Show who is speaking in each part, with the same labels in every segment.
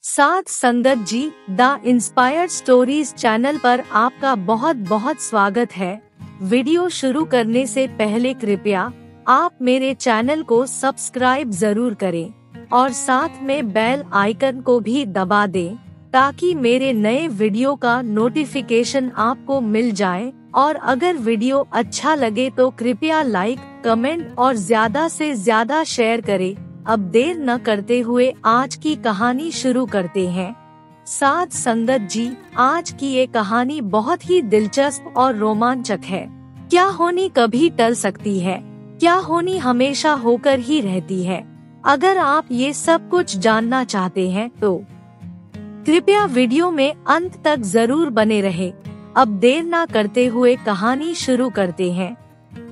Speaker 1: साथ संगत जी, the inspired stories channel पर आपका बहुत बहुत स्वागत है। वीडियो शुरू करने से पहले कृपया आप मेरे चैनल को सब्सक्राइब जरूर करें और साथ में बेल आइकन को भी दबा दें ताकि मेरे नए वीडियो का नोटिफिकेशन आपको मिल जाए। और अगर वीडियो अच्छा लगे तो कृपया लाइक, कमेंट और ज्यादा से ज्यादा शेयर करें। अब देर न करते हुए आज की कहानी शुरू करते हैं। साथ संगत जी, आज की ये कहानी बहुत ही दिलचस्प और रोमांचक है। क्या होनी कभी टल सकती है? क्या होनी हमेशा होकर ही रहती है? अगर आप ये सब कुछ जानना चाहते हैं तो कृपया वीडियो में अंत तक जरूर बने रहे। अब देर न करते हुए कहानी शुरू करते हैं।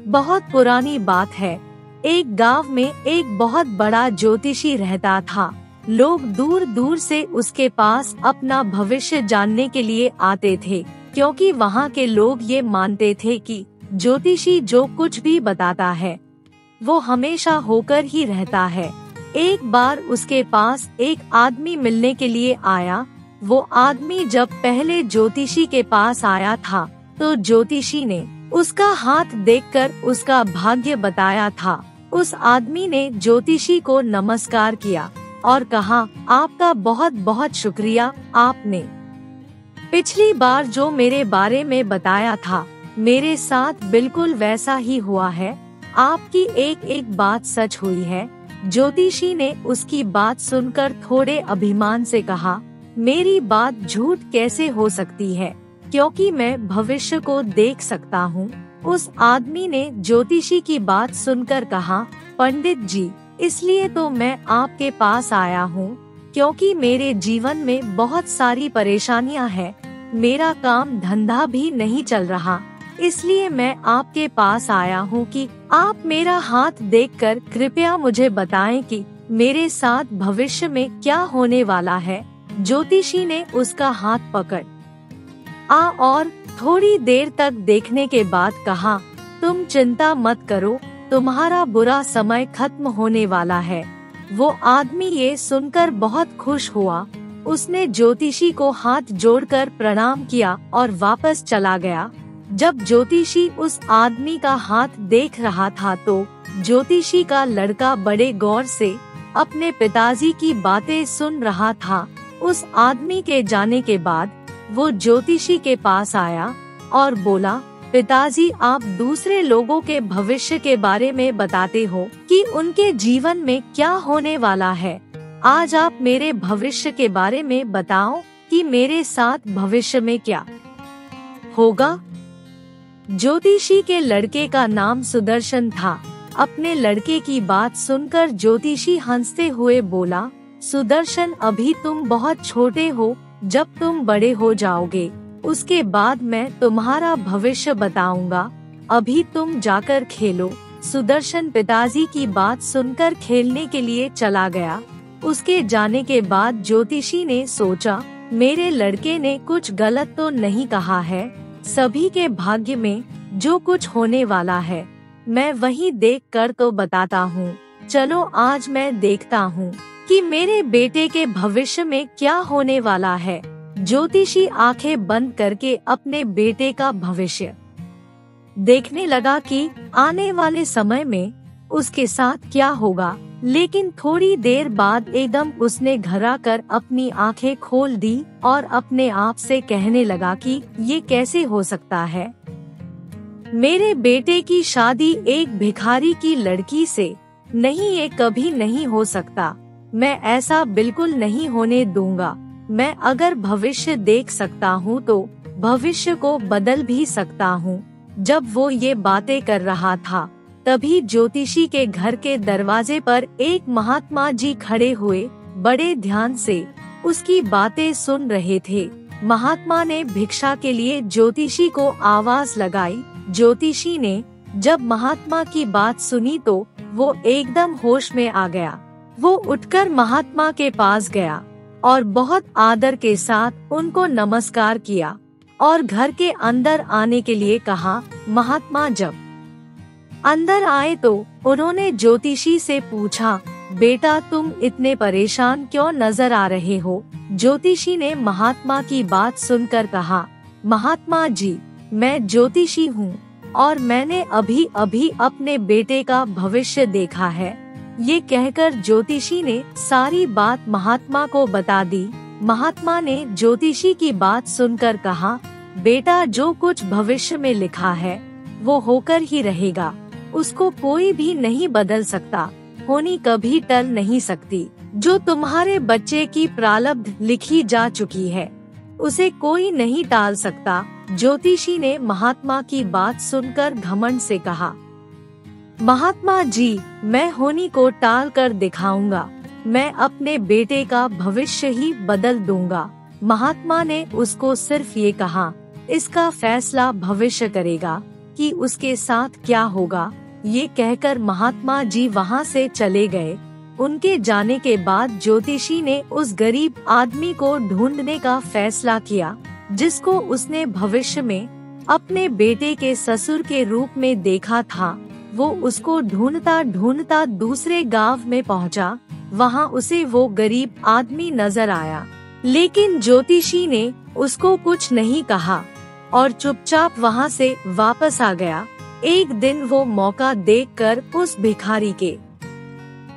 Speaker 1: बहुत पुरानी बात है। एक गांव में एक बहुत बड़ा ज्योतिषी रहता था। लोग दूर दूर से उसके पास अपना भविष्य जानने के लिए आते थे, क्योंकि वहाँ के लोग ये मानते थे कि ज्योतिषी जो कुछ भी बताता है वो हमेशा होकर ही रहता है। एक बार उसके पास एक आदमी मिलने के लिए आया। वो आदमी जब पहले ज्योतिषी के पास आया था तो ज्योतिषी ने उसका हाथ देखकर उसका भाग्य बताया था। उस आदमी ने ज्योतिषी को नमस्कार किया और कहा, आपका बहुत बहुत शुक्रिया। आपने पिछली बार जो मेरे बारे में बताया था मेरे साथ बिल्कुल वैसा ही हुआ है। आपकी एक एक बात सच हुई है। ज्योतिषी ने उसकी बात सुनकर थोड़े अभिमान से कहा, मेरी बात झूठ कैसे हो सकती है, क्योंकि मैं भविष्य को देख सकता हूँ। उस आदमी ने ज्योतिषी की बात सुनकर कहा, पंडित जी, इसलिए तो मैं आपके पास आया हूँ क्योंकि मेरे जीवन में बहुत सारी परेशानियाँ हैं। मेरा काम धंधा भी नहीं चल रहा, इसलिए मैं आपके पास आया हूँ कि आप मेरा हाथ देखकर कृपया मुझे बताएं कि मेरे साथ भविष्य में क्या होने वाला है। ज्योतिषी ने उसका हाथ पकड़ और थोड़ी देर तक देखने के बाद कहा, तुम चिंता मत करो, तुम्हारा बुरा समय खत्म होने वाला है। वो आदमी ये सुनकर बहुत खुश हुआ। उसने ज्योतिषी को हाथ जोड़कर प्रणाम किया और वापस चला गया। जब ज्योतिषी उस आदमी का हाथ देख रहा था तो ज्योतिषी का लड़का बड़े गौर से अपने पिताजी की बातें सुन रहा था। उस आदमी के जाने के बाद वो ज्योतिषी के पास आया और बोला, पिताजी, आप दूसरे लोगों के भविष्य के बारे में बताते हो कि उनके जीवन में क्या होने वाला है। आज आप मेरे भविष्य के बारे में बताओ कि मेरे साथ भविष्य में क्या होगा। ज्योतिषी के लड़के का नाम सुदर्शन था। अपने लड़के की बात सुनकर ज्योतिषी हंसते हुए बोला, सुदर्शन, अभी तुम बहुत छोटे हो, जब तुम बड़े हो जाओगे उसके बाद मैं तुम्हारा भविष्य बताऊंगा। अभी तुम जाकर खेलो। सुदर्शन पिताजी की बात सुनकर खेलने के लिए चला गया। उसके जाने के बाद ज्योतिषी ने सोचा, मेरे लड़के ने कुछ गलत तो नहीं कहा है। सभी के भाग्य में जो कुछ होने वाला है मैं वही देख कर तो बताता हूँ। चलो आज मैं देखता हूँ कि मेरे बेटे के भविष्य में क्या होने वाला है। ज्योतिषी आंखें बंद करके अपने बेटे का भविष्य देखने लगा कि आने वाले समय में उसके साथ क्या होगा। लेकिन थोड़ी देर बाद एकदम उसने घबरा कर अपनी आंखें खोल दी और अपने आप से कहने लगा कि ये कैसे हो सकता है। मेरे बेटे की शादी एक भिखारी की लड़की से नहीं, ये कभी नहीं हो सकता। मैं ऐसा बिल्कुल नहीं होने दूंगा। मैं अगर भविष्य देख सकता हूँ तो भविष्य को बदल भी सकता हूँ। जब वो ये बातें कर रहा था तभी ज्योतिषी के घर के दरवाजे पर एक महात्मा जी खड़े हुए बड़े ध्यान से उसकी बातें सुन रहे थे। महात्मा ने भिक्षा के लिए ज्योतिषी को आवाज लगाई। ज्योतिषी ने जब महात्मा की बात सुनी तो वो एकदम होश में आ गया। वो उठकर महात्मा के पास गया और बहुत आदर के साथ उनको नमस्कार किया और घर के अंदर आने के लिए कहा। महात्मा जब अंदर आए तो उन्होंने ज्योतिषी से पूछा, बेटा तुम इतने परेशान क्यों नजर आ रहे हो? ज्योतिषी ने महात्मा की बात सुनकर कहा, महात्मा जी, मैं ज्योतिषी हूँ और मैंने अभी अभी अपने बेटे का भविष्य देखा है। ये कहकर ज्योतिषी ने सारी बात महात्मा को बता दी। महात्मा ने ज्योतिषी की बात सुनकर कहा, बेटा जो कुछ भविष्य में लिखा है वो होकर ही रहेगा, उसको कोई भी नहीं बदल सकता, होनी कभी टल नहीं सकती। जो तुम्हारे बच्चे की प्रारब्ध लिखी जा चुकी है उसे कोई नहीं टाल सकता। ज्योतिषी ने महात्मा की बात सुनकर घमंड से कहा, महात्मा जी, मैं होनी को टाल कर दिखाऊंगा, मैं अपने बेटे का भविष्य ही बदल दूंगा। महात्मा ने उसको सिर्फ ये कहा, इसका फैसला भविष्य करेगा कि उसके साथ क्या होगा। ये कहकर महात्मा जी वहाँ से चले गए। उनके जाने के बाद ज्योतिषी ने उस गरीब आदमी को ढूंढने का फैसला किया जिसको उसने भविष्य में अपने बेटे के ससुर के रूप में देखा था। वो उसको ढूंढता ढूंढता दूसरे गांव में पहुंचा। वहां उसे वो गरीब आदमी नजर आया, लेकिन ज्योतिषी ने उसको कुछ नहीं कहा और चुपचाप वहां से वापस आ गया। एक दिन वो मौका देखकर उस भिखारी के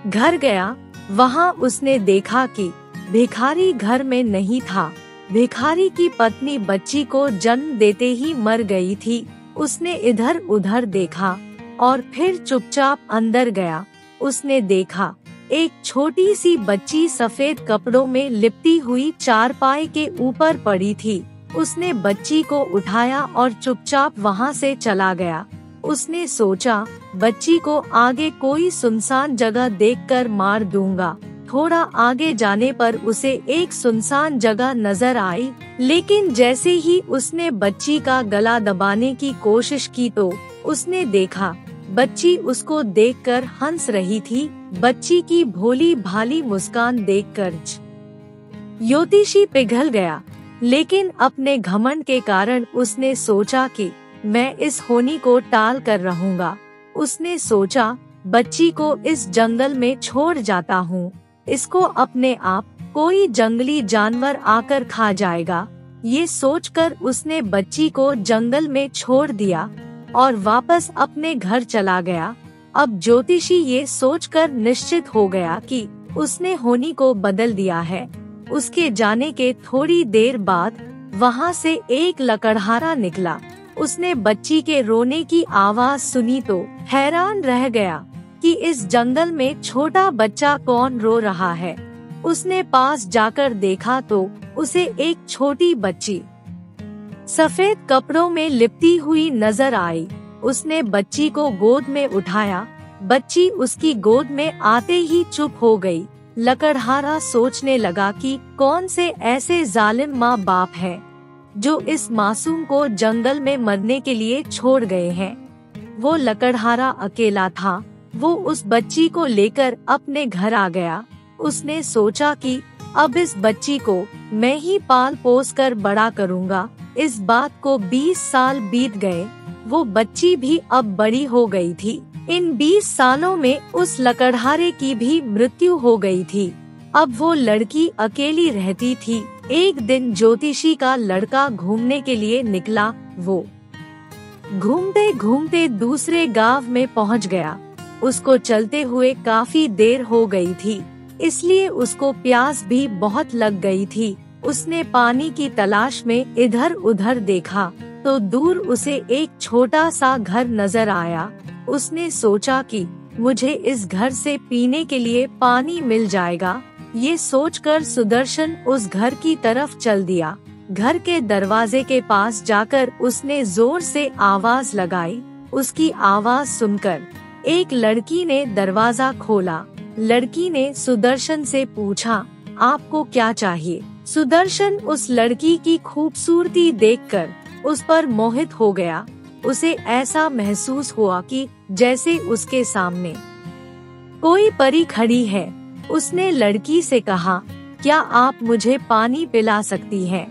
Speaker 1: घर गया। वहां उसने देखा कि भिखारी घर में नहीं था। भिखारी की पत्नी बच्ची को जन्म देते ही मर गई थी। उसने इधर उधर देखा और फिर चुपचाप अंदर गया। उसने देखा एक छोटी सी बच्ची सफेद कपड़ों में लिपटी हुई चारपाई के ऊपर पड़ी थी। उसने बच्ची को उठाया और चुपचाप वहां से चला गया। उसने सोचा बच्ची को आगे कोई सुनसान जगह देखकर मार दूंगा। थोड़ा आगे जाने पर उसे एक सुनसान जगह नजर आई, लेकिन जैसे ही उसने बच्ची का गला दबाने की कोशिश की तो उसने देखा बच्ची उसको देखकर हंस रही थी। बच्ची की भोली भाली मुस्कान देखकर ज्योतिषी पिघल गया, लेकिन अपने घमंड के कारण उसने सोचा कि मैं इस होनी को टाल कर रहूंगा। उसने सोचा बच्ची को इस जंगल में छोड़ जाता हूँ, इसको अपने आप कोई जंगली जानवर आकर खा जाएगा। ये सोचकर उसने बच्ची को जंगल में छोड़ दिया और वापस अपने घर चला गया। अब ज्योतिषी ये सोचकर निश्चित हो गया कि उसने होनी को बदल दिया है। उसके जाने के थोड़ी देर बाद वहाँ से एक लकड़हारा निकला। उसने बच्ची के रोने की आवाज सुनी तो हैरान रह गया कि इस जंगल में छोटा बच्चा कौन रो रहा है। उसने पास जाकर देखा तो उसे एक छोटी बच्ची सफेद कपड़ों में लिपटी हुई नजर आई। उसने बच्ची को गोद में उठाया। बच्ची उसकी गोद में आते ही चुप हो गई। लकड़हारा सोचने लगा कि कौन से ऐसे जालिम माँ बाप हैं जो इस मासूम को जंगल में मरने के लिए छोड़ गए हैं। वो लकड़हारा अकेला था। वो उस बच्ची को लेकर अपने घर आ गया। उसने सोचा कि अब इस बच्ची को मैं ही पाल पोस कर बड़ा करूँगा। इस बात को 20 साल बीत गए। वो बच्ची भी अब बड़ी हो गई थी। इन 20 सालों में उस लकड़हारे की भी मृत्यु हो गई थी। अब वो लड़की अकेली रहती थी। एक दिन ज्योतिषी का लड़का घूमने के लिए निकला। वो घूमते घूमते दूसरे गांव में पहुंच गया। उसको चलते हुए काफी देर हो गई थी, इसलिए उसको प्यास भी बहुत लग गई थी। उसने पानी की तलाश में इधर उधर देखा तो दूर उसे एक छोटा सा घर नजर आया। उसने सोचा कि मुझे इस घर से पीने के लिए पानी मिल जाएगा। ये सोचकर सुदर्शन उस घर की तरफ चल दिया। घर के दरवाजे के पास जाकर उसने जोर से आवाज लगाई। उसकी आवाज सुनकर एक लड़की ने दरवाजा खोला। लड़की ने सुदर्शन से पूछा, आपको क्या चाहिए? सुदर्शन उस लड़की की खूबसूरती देखकर उस पर मोहित हो गया। उसे ऐसा महसूस हुआ कि जैसे उसके सामने कोई परी खड़ी है। उसने लड़की से कहा, क्या आप मुझे पानी पिला सकती हैं?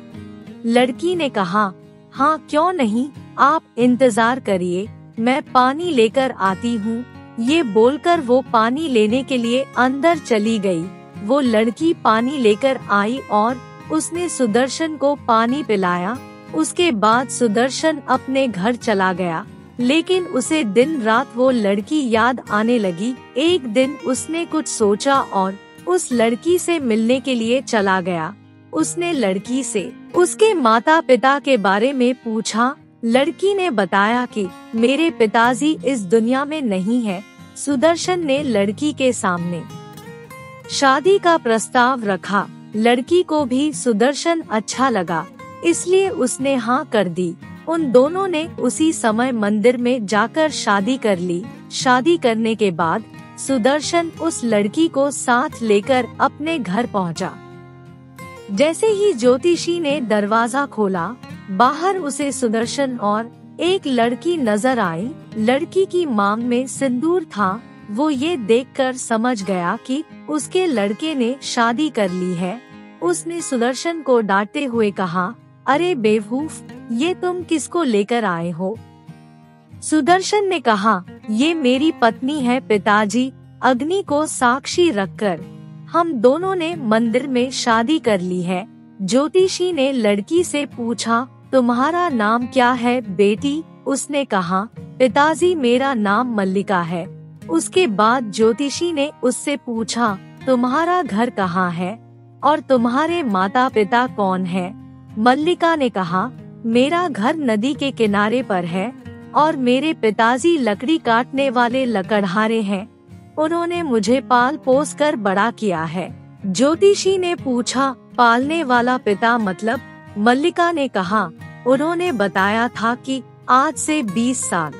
Speaker 1: लड़की ने कहा, हाँ क्यों नहीं, आप इंतजार करिए, मैं पानी लेकर आती हूँ। ये बोलकर वो पानी लेने के लिए अंदर चली गई। वो लड़की पानी लेकर आई और उसने सुदर्शन को पानी पिलाया। उसके बाद सुदर्शन अपने घर चला गया, लेकिन उसे दिन रात वो लड़की याद आने लगी। एक दिन उसने कुछ सोचा और उस लड़की से मिलने के लिए चला गया। उसने लड़की से उसके माता पिता के बारे में पूछा। लड़की ने बताया कि मेरे पिताजी इस दुनिया में नहीं हैं। सुदर्शन ने लड़की के सामने शादी का प्रस्ताव रखा। लड़की को भी सुदर्शन अच्छा लगा, इसलिए उसने हाँ कर दी। उन दोनों ने उसी समय मंदिर में जाकर शादी कर ली। शादी करने के बाद सुदर्शन उस लड़की को साथ लेकर अपने घर पहुंचा। जैसे ही ज्योतिषी ने दरवाजा खोला, बाहर उसे सुदर्शन और एक लड़की नजर आई। लड़की की मांग में सिंदूर था। वो ये देखकर समझ गया कि उसके लड़के ने शादी कर ली है। उसने सुदर्शन को डांटते हुए कहा, अरे बेवकूफ, ये तुम किसको लेकर आए हो? सुदर्शन ने कहा, ये मेरी पत्नी है पिताजी, अग्नि को साक्षी रखकर हम दोनों ने मंदिर में शादी कर ली है। ज्योतिषी ने लड़की से पूछा, तुम्हारा नाम क्या है बेटी? उसने कहा, पिताजी मेरा नाम मल्लिका है। उसके बाद ज्योतिषी ने उससे पूछा, तुम्हारा घर कहाँ है और तुम्हारे माता पिता कौन है? मल्लिका ने कहा, मेरा घर नदी के किनारे पर है और मेरे पिताजी लकड़ी काटने वाले लकड़हारे हैं। उन्होंने मुझे पाल पोस कर बड़ा किया है। ज्योतिषी ने पूछा, पालने वाला पिता मतलब? मल्लिका ने कहा, उन्होंने बताया था कि आज से 20 साल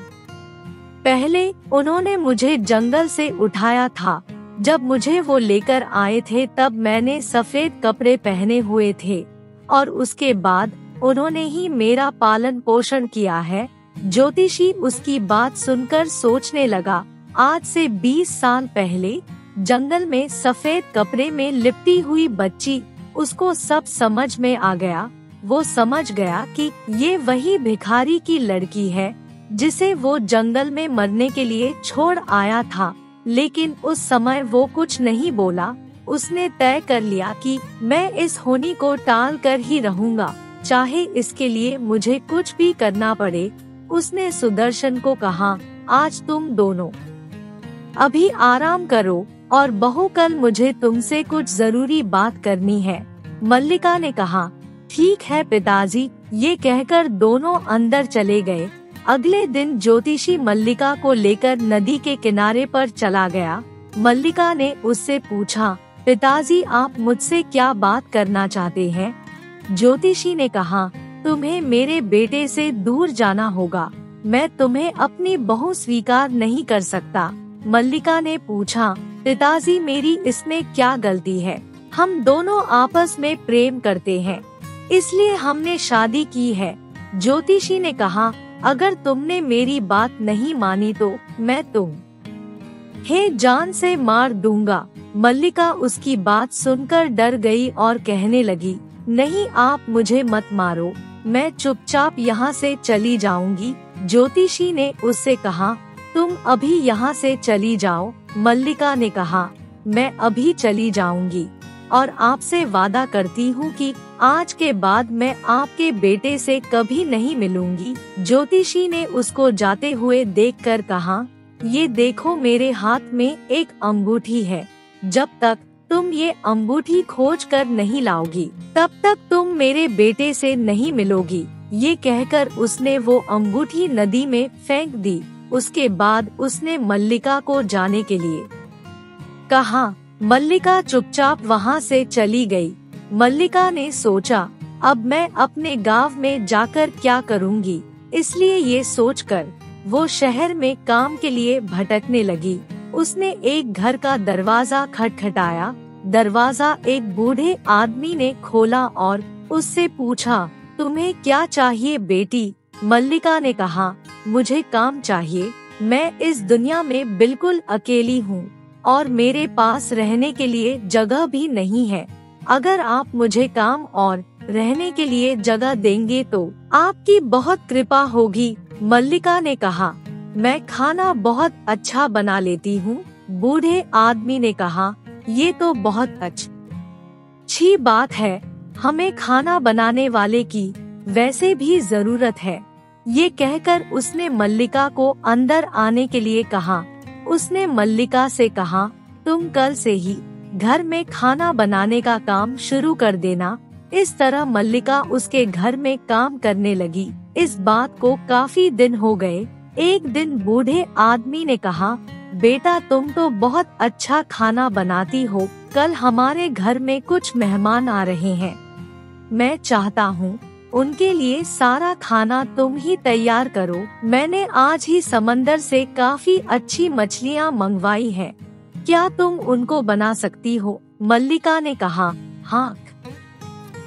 Speaker 1: पहले उन्होंने मुझे जंगल से उठाया था। जब मुझे वो लेकर आए थे तब मैंने सफेद कपड़े पहने हुए थे और उसके बाद उन्होंने ही मेरा पालन पोषण किया है। ज्योतिषी उसकी बात सुनकर सोचने लगा, आज से 20 साल पहले जंगल में सफेद कपड़े में लिपटी हुई बच्ची। उसको सब समझ में आ गया। वो समझ गया कि ये वही भिखारी की लड़की है जिसे वो जंगल में मरने के लिए छोड़ आया था। लेकिन उस समय वो कुछ नहीं बोला। उसने तय कर लिया कि मैं इस होनी को टाल कर ही रहूंगा, चाहे इसके लिए मुझे कुछ भी करना पड़े। उसने सुदर्शन को कहा, आज तुम दोनों अभी आराम करो और बहू कल मुझे तुमसे कुछ जरूरी बात करनी है। मल्लिका ने कहा, ठीक है पिताजी। ये कहकर दोनों अंदर चले गए। अगले दिन ज्योतिषी मल्लिका को लेकर नदी के किनारे पर चला गया। मल्लिका ने उससे पूछा, पिताजी आप मुझसे क्या बात करना चाहते हैं? ज्योतिषी ने कहा, तुम्हें मेरे बेटे से दूर जाना होगा। मैं तुम्हें अपनी बहू स्वीकार नहीं कर सकता। मल्लिका ने पूछा, पिताजी मेरी इसमें क्या गलती है? हम दोनों आपस में प्रेम करते हैं, इसलिए हमने शादी की है। ज्योतिषी ने कहा, अगर तुमने मेरी बात नहीं मानी तो मैं तुम्हें जान से मार दूंगा। मल्लिका उसकी बात सुनकर डर गई और कहने लगी, नहीं आप मुझे मत मारो, मैं चुपचाप यहाँ से चली जाऊंगी। ज्योतिषी ने उससे कहा, तुम अभी यहाँ से चली जाओ। मल्लिका ने कहा, मैं अभी चली जाऊंगी और आपसे वादा करती हूँ कि आज के बाद मैं आपके बेटे से कभी नहीं मिलूंगी। ज्योतिषी ने उसको जाते हुए देखकर कहा, ये देखो मेरे हाथ में एक अंगूठी है। जब तक तुम ये अंगूठी खोज कर नहीं लाओगी तब तक तुम मेरे बेटे से नहीं मिलोगी। ये कहकर उसने वो अंगूठी नदी में फेंक दी। उसके बाद उसने मल्लिका को जाने के लिए कहा। मल्लिका चुपचाप वहाँ से चली गई। मल्लिका ने सोचा, अब मैं अपने गांव में जाकर क्या करूँगी, इसलिए ये सोचकर वो शहर में काम के लिए भटकने लगी। उसने एक घर का दरवाजा खटखटाया। दरवाजा एक बूढ़े आदमी ने खोला और उससे पूछा, तुम्हें क्या चाहिए बेटी? मल्लिका ने कहा, मुझे काम चाहिए। मैं इस दुनिया में बिल्कुल अकेली हूँ और मेरे पास रहने के लिए जगह भी नहीं है। अगर आप मुझे काम और रहने के लिए जगह देंगे तो आपकी बहुत कृपा होगी। मल्लिका ने कहा, मैं खाना बहुत अच्छा बना लेती हूँ। बूढ़े आदमी ने कहा, ये तो बहुत अच्छी बात है। हमें खाना बनाने वाले की वैसे भी जरूरत है। ये कहकर उसने मल्लिका को अंदर आने के लिए कहा। उसने मल्लिका से कहा, तुम कल से ही घर में खाना बनाने का काम शुरू कर देना। इस तरह मल्लिका उसके घर में काम करने लगी। इस बात को काफी दिन हो गए। एक दिन बूढ़े आदमी ने कहा, बेटा तुम तो बहुत अच्छा खाना बनाती हो। कल हमारे घर में कुछ मेहमान आ रहे हैं। मैं चाहता हूँ उनके लिए सारा खाना तुम ही तैयार करो। मैंने आज ही समंदर से काफी अच्छी मछलियाँ मंगवाई हैं। क्या तुम उनको बना सकती हो? मल्लिका ने कहा, हाँ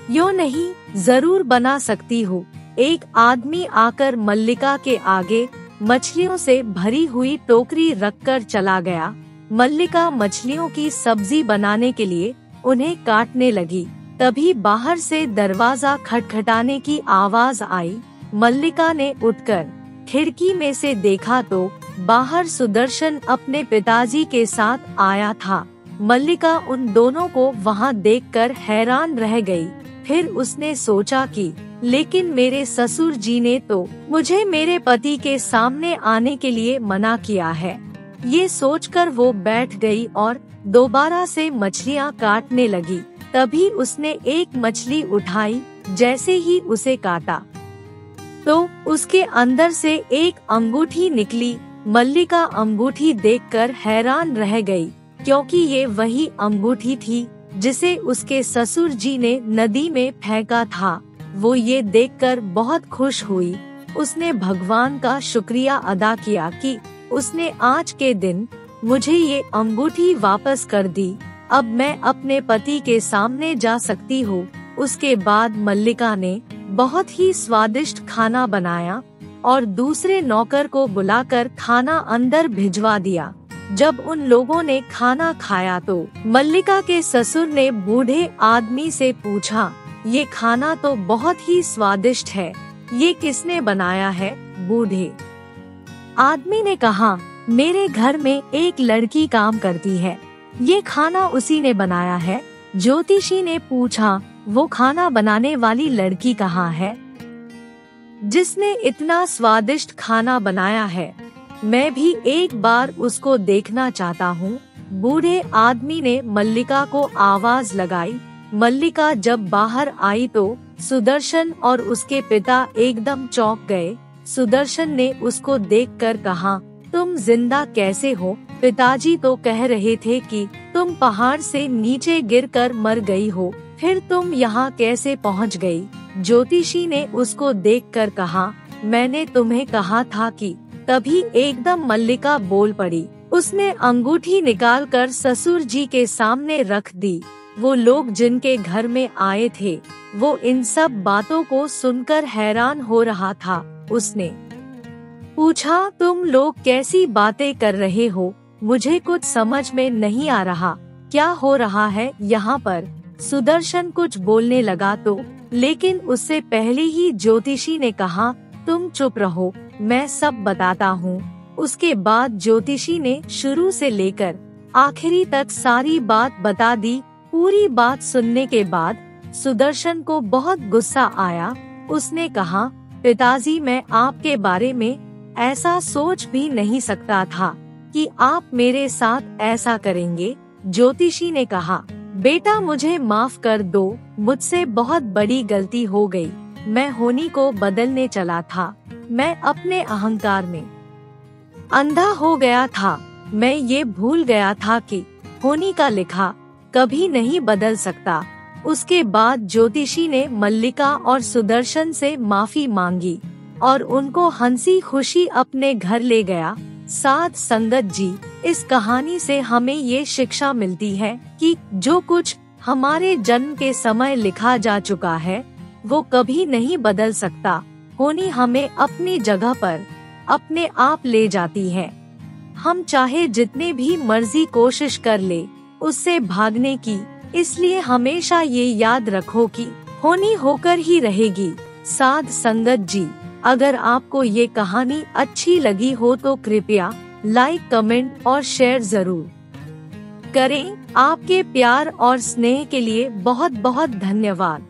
Speaker 1: क्यों नहीं, जरूर बना सकती हूँ। एक आदमी आकर मल्लिका के आगे मछलियों से भरी हुई टोकरी रखकर चला गया। मल्लिका मछलियों की सब्जी बनाने के लिए उन्हें काटने लगी। तभी बाहर से दरवाजा खटखटाने की आवाज आई। मल्लिका ने उठकर खिड़की में से देखा तो बाहर सुदर्शन अपने पिताजी के साथ आया था। मल्लिका उन दोनों को वहां देखकर हैरान रह गई। फिर उसने सोचा कि लेकिन मेरे ससुर जी ने तो मुझे मेरे पति के सामने आने के लिए मना किया है। ये सोचकर वो बैठ गई और दोबारा से मछलियाँ काटने लगी। तभी उसने एक मछली उठाई। जैसे ही उसे काटा तो उसके अंदर से एक अंगूठी निकली। मल्लिका अंगूठी देखकर हैरान रह गई, क्योंकि ये वही अंगूठी थी जिसे उसके ससुर जी ने नदी में फेंका था। वो ये देखकर बहुत खुश हुई। उसने भगवान का शुक्रिया अदा किया कि उसने आज के दिन मुझे ये अंगूठी वापस कर दी। अब मैं अपने पति के सामने जा सकती हूँ। उसके बाद मल्लिका ने बहुत ही स्वादिष्ट खाना बनाया और दूसरे नौकर को बुलाकर खाना अंदर भिजवा दिया। जब उन लोगों ने खाना खाया तो मल्लिका के ससुर ने बूढ़े आदमी से पूछा, ये खाना तो बहुत ही स्वादिष्ट है, ये किसने बनाया है? बूढ़े आदमी ने कहा, मेरे घर में एक लड़की काम करती है, ये खाना उसी ने बनाया है। ज्योतिषी ने पूछा, वो खाना बनाने वाली लड़की कहाँ है जिसने इतना स्वादिष्ट खाना बनाया है? मैं भी एक बार उसको देखना चाहता हूँ। बूढ़े आदमी ने मल्लिका को आवाज लगाई। मल्लिका जब बाहर आई तो सुदर्शन और उसके पिता एकदम चौंक गए। सुदर्शन ने उसको देखकर कहा, तुम जिंदा कैसे हो? पिताजी तो कह रहे थे कि तुम पहाड़ से नीचे गिरकर मर गई हो, फिर तुम यहाँ कैसे पहुँच गई? ज्योतिषी ने उसको देखकर कहा, मैंने तुम्हें कहा था कि। तभी एकदम मल्लिका बोल पड़ी। उसने अंगूठी निकालकर ससुर जी के सामने रख दी। वो लोग जिनके घर में आए थे वो इन सब बातों को सुनकर हैरान हो रहा था। उसने पूछा, तुम लोग कैसी बातें कर रहे हो? मुझे कुछ समझ में नहीं आ रहा, क्या हो रहा है यहाँ पर? सुदर्शन कुछ बोलने लगा तो लेकिन उससे पहले ही ज्योतिषी ने कहा, तुम चुप रहो, मैं सब बताता हूँ। उसके बाद ज्योतिषी ने शुरू से लेकर आखिरी तक सारी बात बता दी। पूरी बात सुनने के बाद सुदर्शन को बहुत गुस्सा आया। उसने कहा, पिताजी, मैं आपके बारे में ऐसा सोच भी नहीं सकता था कि आप मेरे साथ ऐसा करेंगे। ज्योतिषी ने कहा, बेटा मुझे माफ कर दो, मुझसे बहुत बड़ी गलती हो गई। मैं होनी को बदलने चला था, मैं अपने अहंकार में अंधा हो गया था। मैं ये भूल गया था कि होनी का लिखा कभी नहीं बदल सकता। उसके बाद ज्योतिषी ने मल्लिका और सुदर्शन से माफी मांगी और उनको हंसी खुशी अपने घर ले गया। साध संगत जी, इस कहानी से हमें ये शिक्षा मिलती है कि जो कुछ हमारे जन्म के समय लिखा जा चुका है वो कभी नहीं बदल सकता। होनी हमें अपनी जगह पर अपने आप ले जाती है। हम चाहे जितने भी मर्जी कोशिश कर ले उससे भागने की, इसलिए हमेशा ये याद रखो कि होनी होकर ही रहेगी। साध संगत जी, अगर आपको ये कहानी अच्छी लगी हो तो कृपया लाइक, कमेंट और शेयर जरूर करें। आपके प्यार और स्नेह के लिए बहुत बहुत धन्यवाद।